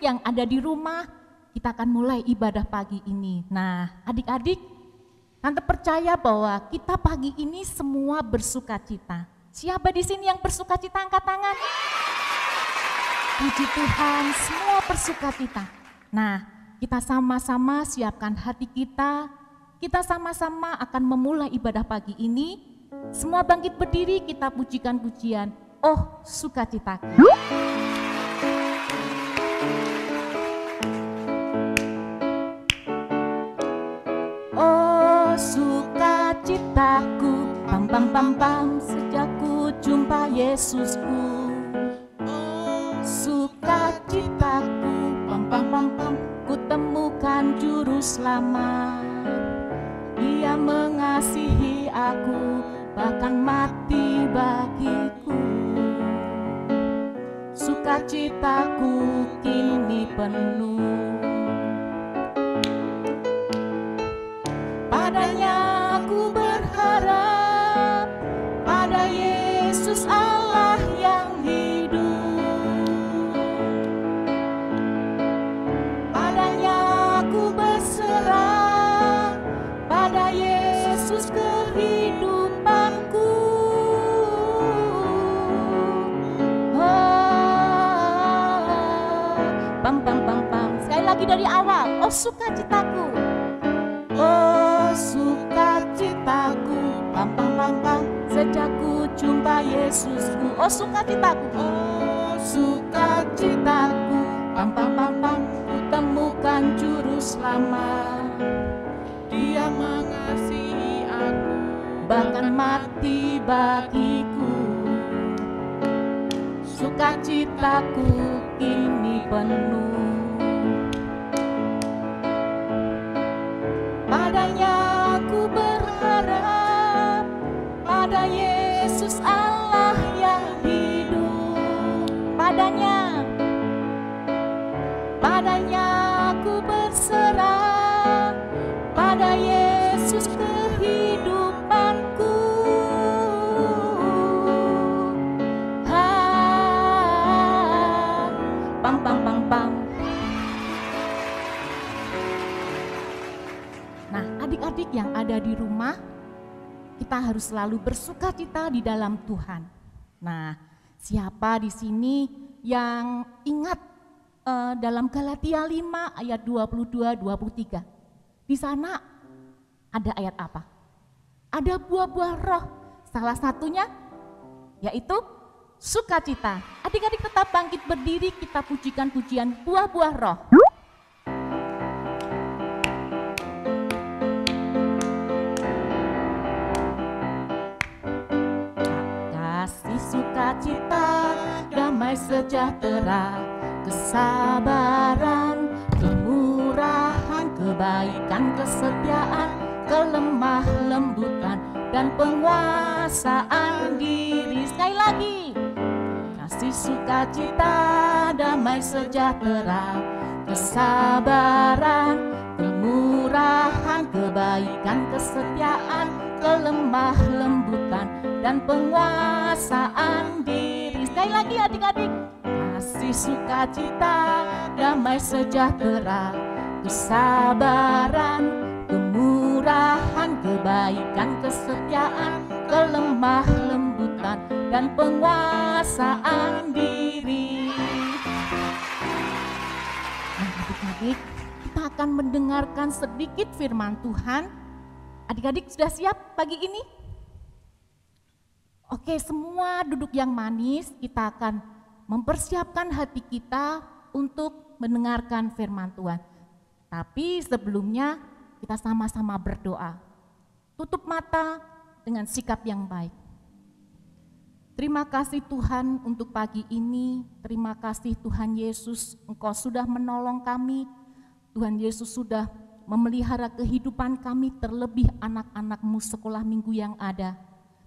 adik-adik yang ada di rumah, kita akan mulai ibadah pagi ini. Nah, adik-adik, Tante percaya bahwa kita pagi ini semua bersukacita. Siapa di sini yang bersukacita? Angkat tangan. Puji Tuhan, semua bersukacita. Nah, kita sama-sama siapkan hati kita. Kita sama-sama akan memulai ibadah pagi ini. Semua bangkit berdiri, kita pujikan pujian, "Oh sukacitaku." Oh sukacitaku, pam pam pam pam, sejak ku jumpa Yesusku. Oh sukacitaku, pam pam pam pam, ku temukan juru selamat. Dia mengasihi aku, bahkan mati bagiku. Sukacitaku kini penuh. Padanya aku berharap, pada Yesus Allah yang hidup. Padanya aku berserah, pada Yesus kehidupanku. Pam pam pam pam. Sekali lagi dari awal. Oh sukacitaku. Oh sukacitaku, pam pam pam pam, sejak ku jumpa Yesusku. Oh sukacitaku. Oh sukacitaku, pam pam pam pam, ku temukan juru selamat. Dia mengasihi aku, bahkan mati bagiku. Sukacitaku kini penuh. Padanya aku berharap, pada Yesus Allah yang hidup. Padanya aku berserah, pada Yesus kehidupanku. Pam pam pam pam. Nah, adik-adik yang ada di rumah, kita harus selalu bersukacita di dalam Tuhan. Nah, siapa di sini yang ingat dalam Galatia 5 ayat 22-23? Di sana ada ayat apa? Ada buah-buah roh. Salah satunya yaitu sukacita. Adik-adik tetap bangkit berdiri, kita pujikan pujian buah-buah roh. Sukacita, damai sejahtera, kesabaran, kemurahan, kebaikan, kesetiaan, kelemah lembutan, dan penguasaan diri. Sekali lagi, kasih sukacita, damai sejahtera, kesabaran, kemurahan, kebaikan, kesetiaan, kelemah lembutan, dan penguasaan diri. Sekali lagi adik-adik, kasih sukacita, damai sejahtera, kesabaran, kemurahan, kebaikan, kesetiaan, kelemah lembutan, dan penguasaan diri. Nah adik-adik, kita akan mendengarkan sedikit firman Tuhan. Adik-adik sudah siap pagi ini? Oke, semua duduk yang manis, kita akan mempersiapkan hati kita untuk mendengarkan firman Tuhan. Tapi sebelumnya kita sama-sama berdoa. Tutup mata dengan sikap yang baik. Terima kasih Tuhan untuk pagi ini, terima kasih Tuhan Yesus, Engkau sudah menolong kami, Tuhan Yesus sudah memelihara kehidupan kami, terlebih anak-anak-Mu sekolah minggu yang ada.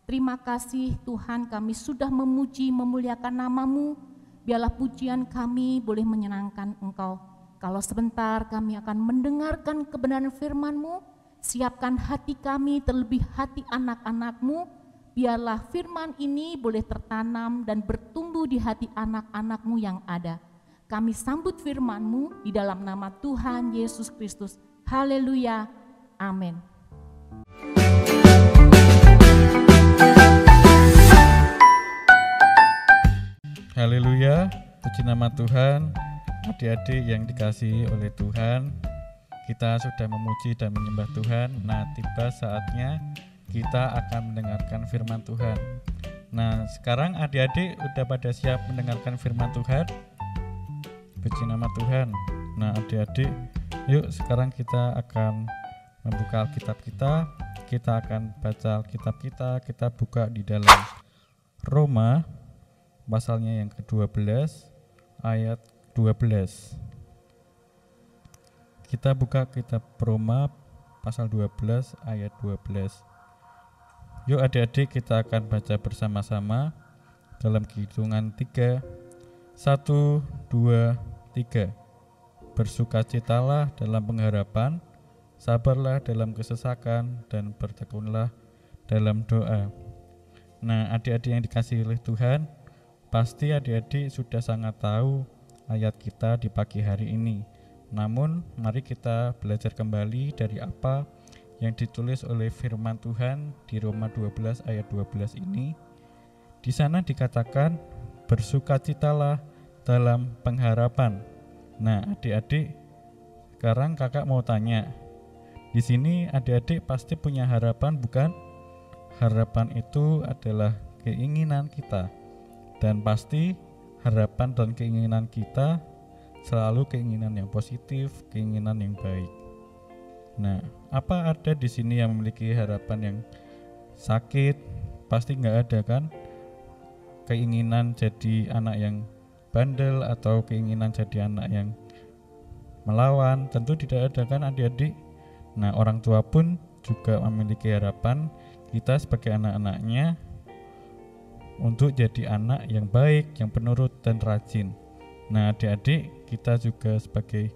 Terima kasih Tuhan, kami sudah memuji, memuliakan nama-Mu. Biarlah pujian kami boleh menyenangkan Engkau. Kalau sebentar kami akan mendengarkan kebenaran firman-Mu, siapkan hati kami, terlebih hati anak-anak-Mu. Biarlah firman ini boleh tertanam dan bertumbuh di hati anak-anak-Mu yang ada. Kami sambut firman-Mu di dalam nama Tuhan Yesus Kristus. Haleluya. Amin. Haleluya, puji nama Tuhan. Adik-adik yang dikasihi oleh Tuhan, kita sudah memuji dan menyembah Tuhan. Nah, tiba saatnya kita akan mendengarkan firman Tuhan. Nah, sekarang adik-adik udah pada siap mendengarkan firman Tuhan? Puji nama Tuhan. Nah, adik-adik, yuk sekarang kita akan membuka Alkitab kita. Kita akan baca Alkitab kita buka di dalam Roma pasalnya yang ke-12 ayat 12. Kita buka kitab Roma pasal 12 ayat 12. Yuk adik-adik, kita akan baca bersama-sama dalam hitungan 3. 1, 2, 3. Bersukacitalah dalam pengharapan, sabarlah dalam kesesakan, dan bertekunlah dalam doa. Nah, adik-adik yang dikasihi oleh Tuhan, pasti adik-adik sudah sangat tahu ayat kita di pagi hari ini. Namun, mari kita belajar kembali dari apa yang ditulis oleh firman Tuhan di Roma 12 ayat 12 ini. Di sana dikatakan, bersukacitalah dalam pengharapan. Nah, adik-adik, sekarang kakak mau tanya. Di sini adik-adik pasti punya harapan, bukan? Harapan itu adalah keinginan kita. Dan pasti harapan dan keinginan kita selalu keinginan yang positif, keinginan yang baik. Nah, apa ada di sini yang memiliki harapan yang sakit? Pasti nggak ada kan? Keinginan jadi anak yang bandel atau keinginan jadi anak yang melawan, tentu tidak ada kan adik-adik? Nah, orang tua pun juga memiliki harapan kita sebagai anak-anaknya untuk jadi anak yang baik, yang penurut dan rajin. Nah, adik-adik, kita juga sebagai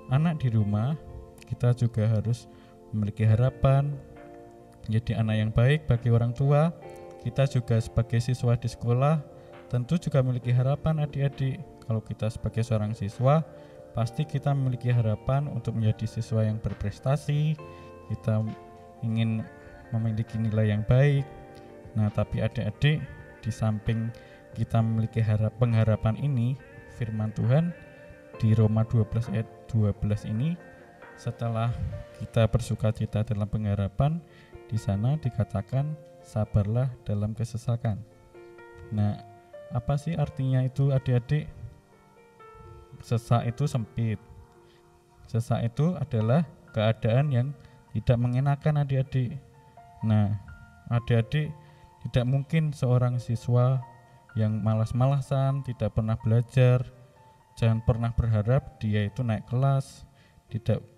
anak di rumah, kita juga harus memiliki harapan menjadi anak yang baik bagi orang tua. Kita juga sebagai siswa di sekolah tentu juga memiliki harapan adik-adik. Kalau kita sebagai seorang siswa, pasti kita memiliki harapan untuk menjadi siswa yang berprestasi. Kita ingin memiliki nilai yang baik. Nah, tapi adik-adik, di samping kita memiliki pengharapan ini, firman Tuhan di Roma 12 ayat 12 ini, setelah kita bersukacita dalam pengharapan, di sana dikatakan sabarlah dalam kesesakan. Nah, apa sih artinya itu adik-adik? Sesak itu sempit. Sesak itu adalah keadaan yang tidak mengenakan adik-adik. Nah, adik-adik, tidak mungkin seorang siswa yang malas-malasan, tidak pernah belajar, jangan pernah berharap dia itu naik kelas,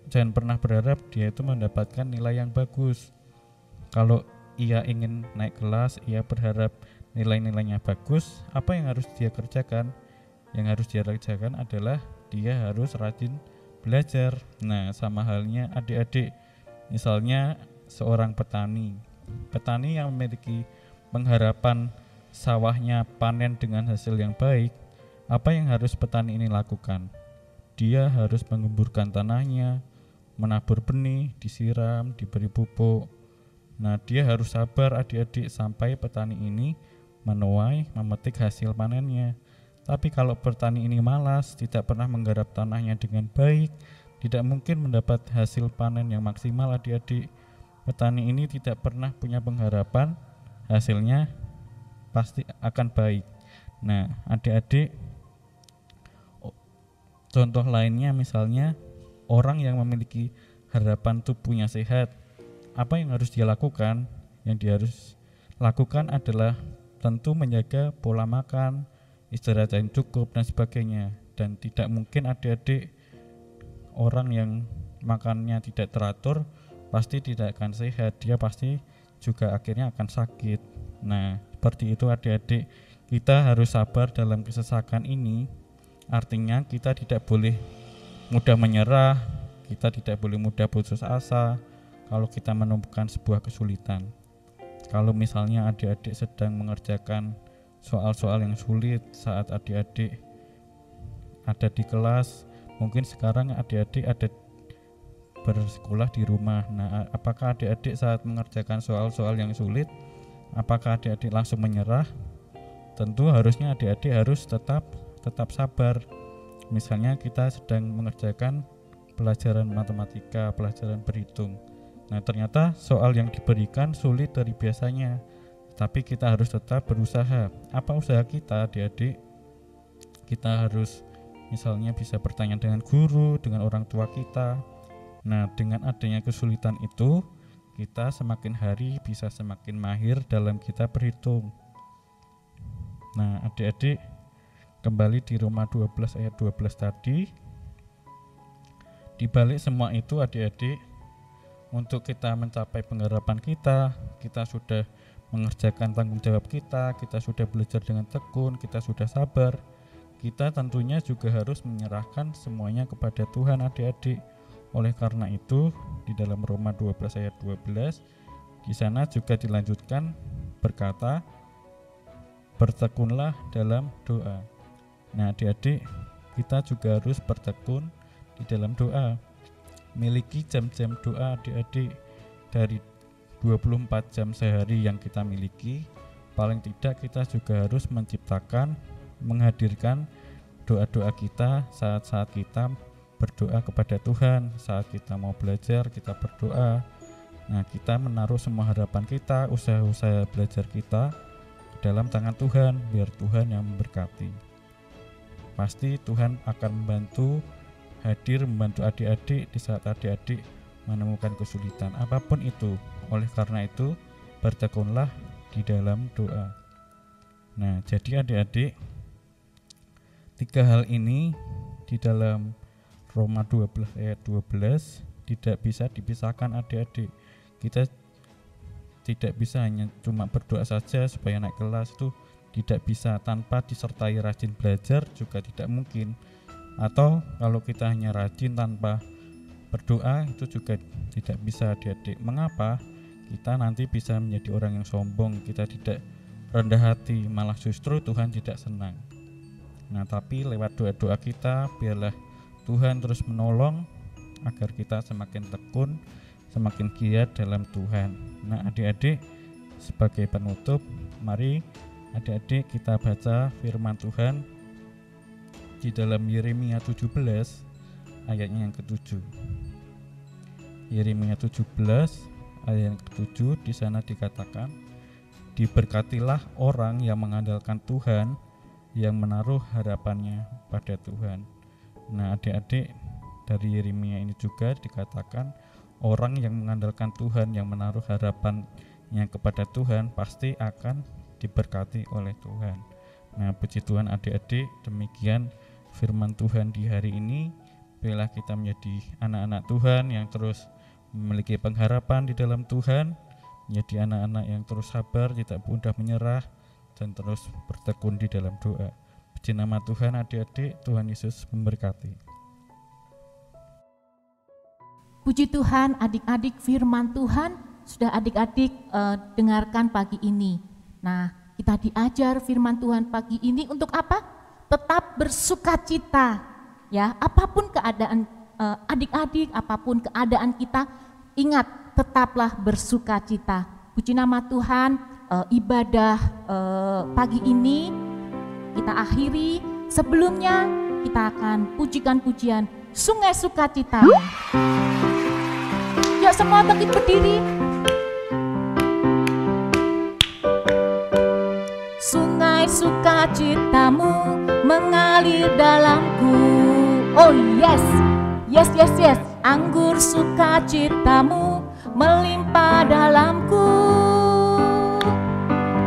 jangan pernah berharap dia itu mendapatkan nilai yang bagus. Kalau ia ingin naik kelas, ia berharap nilai-nilainya bagus, apa yang harus dia kerjakan? Yang harus dia kerjakan adalah dia harus rajin belajar. Nah, sama halnya adik-adik, misalnya seorang petani yang memiliki pengharapan sawahnya panen dengan hasil yang baik, apa yang harus petani ini lakukan? Dia harus mengemburkan tanahnya, menabur benih, disiram, diberi pupuk. Nah, dia harus sabar adik-adik sampai petani ini menuai, memetik hasil panennya. Tapi kalau petani ini malas, tidak pernah menggarap tanahnya dengan baik, tidak mungkin mendapat hasil panen yang maksimal adik-adik. Petani ini tidak pernah punya pengharapan hasilnya pasti akan baik. Nah, adik-adik, contoh lainnya misalnya orang yang memiliki harapan tubuhnya sehat, apa yang harus dia lakukan? Yang dia harus lakukan adalah tentu menjaga pola makan, istirahat yang cukup dan sebagainya. Dan tidak mungkin adik-adik orang yang makannya tidak teratur pasti tidak akan sehat, dia pasti juga akhirnya akan sakit. Nah, seperti itu adik-adik, kita harus sabar dalam kesesakan ini. Artinya kita tidak boleh mudah menyerah, kita tidak boleh mudah putus asa kalau kita menemukan sebuah kesulitan. Kalau misalnya adik-adik sedang mengerjakan soal-soal yang sulit, saat adik-adik ada di kelas. Mungkin sekarang adik-adik ada bersekolah di rumah. Nah, apakah adik-adik saat mengerjakan soal-soal yang sulit, apakah adik-adik langsung menyerah? Tentu harusnya adik-adik harus tetap sabar. Misalnya kita sedang mengerjakan pelajaran matematika, pelajaran berhitung. Nah, ternyata soal yang diberikan sulit dari biasanya. Tapi kita harus tetap berusaha. Apa usaha kita, adik-adik? Kita harus misalnya bisa bertanya dengan guru, dengan orang tua kita. Nah, dengan adanya kesulitan itu, kita semakin hari bisa semakin mahir dalam kita berhitung. Nah, adik-adik kembali di Roma 12 ayat 12 tadi. Di balik semua itu, adik-adik, untuk kita mencapai pengharapan kita sudah mengerjakan tanggung jawab kita sudah belajar dengan tekun, kita sudah sabar. Kita tentunya juga harus menyerahkan semuanya kepada Tuhan, adik-adik. Oleh karena itu, di dalam Roma 12 ayat 12, di sana juga dilanjutkan berkata, bertekunlah dalam doa. Nah, adik-adik, kita juga harus bertekun di dalam doa. Miliki jam-jam doa, adik-adik. Dari 24 jam sehari yang kita miliki, paling tidak kita juga harus menciptakan, menghadirkan doa-doa kita saat-saat kita berdoa kepada Tuhan. Saat kita mau belajar, kita berdoa. Nah, kita menaruh semua harapan kita, usaha-usaha belajar kita dalam tangan Tuhan, biar Tuhan yang memberkati. Pasti Tuhan akan membantu, hadir membantu adik-adik di saat adik-adik menemukan kesulitan apapun itu. Oleh karena itu, bertekunlah di dalam doa. Nah, jadi adik-adik, 3 hal ini di dalam Roma 12 ayat 12 tidak bisa dipisahkan, adik-adik. Kita tidak bisa hanya cuma berdoa saja supaya naik kelas, itu tidak bisa. Tanpa disertai rajin belajar juga tidak mungkin. Atau kalau kita hanya rajin tanpa berdoa, itu juga tidak bisa, adik-adik. Mengapa? Kita nanti bisa menjadi orang yang sombong, kita tidak rendah hati, malah justru Tuhan tidak senang. Nah, tapi lewat doa-doa kita, biarlah Tuhan terus menolong agar kita semakin tekun, semakin giat dalam Tuhan. Nah, adik-adik, sebagai penutup, mari adik-adik kita baca firman Tuhan di dalam Yeremia 17 ayatnya yang ke-7. Yeremia 17 ayat yang ke-7, di sana dikatakan, diberkatilah orang yang mengandalkan Tuhan, yang menaruh harapannya pada Tuhan. Nah, adik-adik, dari Yeremia ini juga dikatakan orang yang mengandalkan Tuhan, yang menaruh harapannya kepada Tuhan pasti akan diberkati oleh Tuhan. Nah, puji Tuhan adik-adik, demikian firman Tuhan di hari ini. Biarlah kita menjadi anak-anak Tuhan yang terus memiliki pengharapan di dalam Tuhan, menjadi anak-anak yang terus sabar, tidak mudah menyerah, dan terus bertekun di dalam doa. Puji nama Tuhan adik-adik, Tuhan Yesus memberkati. Puji Tuhan, adik-adik, firman Tuhan sudah adik-adik dengarkan pagi ini. Nah, kita diajar firman Tuhan pagi ini untuk apa? Tetap bersukacita. Ya, apapun keadaan adik-adik, apapun keadaan kita, ingat, tetaplah bersukacita. Puji nama Tuhan, ibadah pagi ini kita akhiri. Sebelumnya kita akan pujikan pujian Sungai Sukacita. Yuk semua bangkit berdiri. Sungai sukacitamu mengalir dalamku. Oh yes, yes, yes, yes. Anggur sukacitamu melimpah dalamku.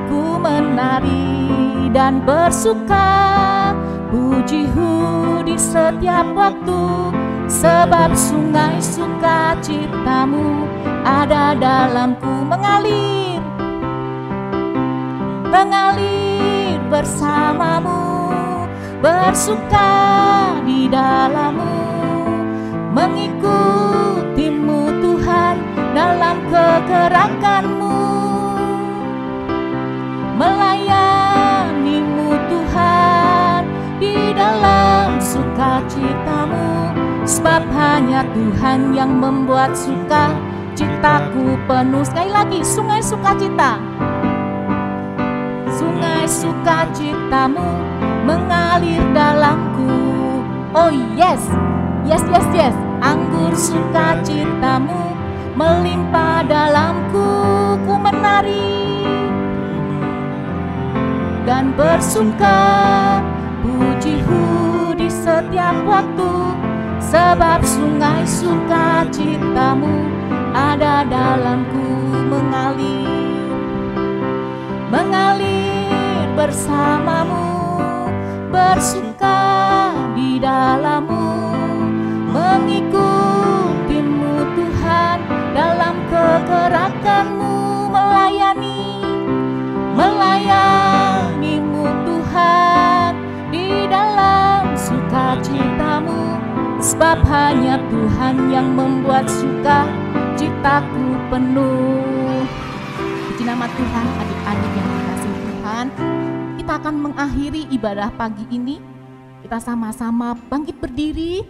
Ku menari dan bersuka, pujimu di setiap waktu, sebab sungai sukacitamu ada dalamku. Mengalir, mengalir bersamamu, bersuka di dalammu, mengikutimu Tuhan dalam kegerakanmu, melayanimu Tuhan di dalam suka. sebab hanya Tuhan yang membuat suka citaku penuh. Sekali lagi, sungai sukacita. Sungai sukacitamu mengalir dalamku. Oh yes, yes, yes, yes. Anggur sukacitamu melimpah dalamku. Ku menari dan bersuka, pujiku di setiap waktu, sebab sungai sukacitamu ada dalamku. Mengalir bersamamu, bersuka di dalammu, mengikutimu Tuhan dalam kegerakanmu, melayanimu Tuhan di dalam sukacitamu, sebab hanya Tuhan yang membuat suka citaku penuh. Puji nama Tuhan, adik-adik yang dikasihi Tuhan. Kita akan mengakhiri ibadah pagi ini. Kita sama-sama bangkit berdiri,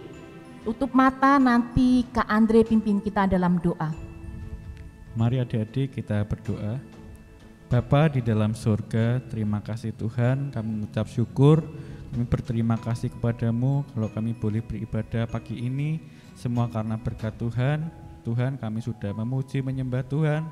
tutup mata, nanti Kak Andre pimpin kita dalam doa. Mari adik-adik kita berdoa. Bapa di dalam surga, terima kasih Tuhan, kami mengucap syukur, kami berterima kasih kepadamu kalau kami boleh beribadah pagi ini, semua karena berkat Tuhan. Tuhan, kami sudah memuji menyembah Tuhan,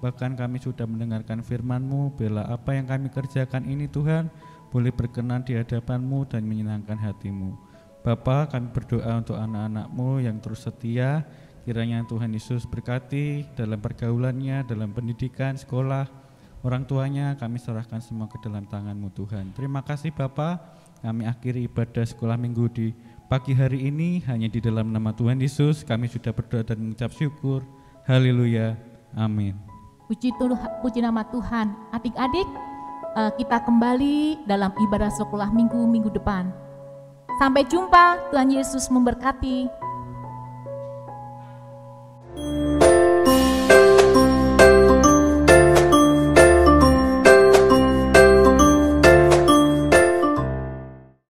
bahkan kami sudah mendengarkan firman-Mu. Bila apa yang kami kerjakan ini Tuhan boleh berkenan di hadapan-Mu dan menyenangkan hati-Mu. Bapa, kami berdoa untuk anak-anak-Mu yang terus setia, kiranya Tuhan Yesus berkati dalam pergaulannya, dalam pendidikan, sekolah, orang tuanya, kami serahkan semua ke dalam tangan-Mu Tuhan. Terima kasih Bapa, kami akhiri ibadah sekolah minggu di pagi hari ini hanya di dalam nama Tuhan Yesus. Kami sudah berdoa dan mengucap syukur. Haleluya, amin. Puji nama Tuhan. Adik-adik, kita kembali dalam ibadah sekolah minggu depan. Sampai jumpa, Tuhan Yesus memberkati.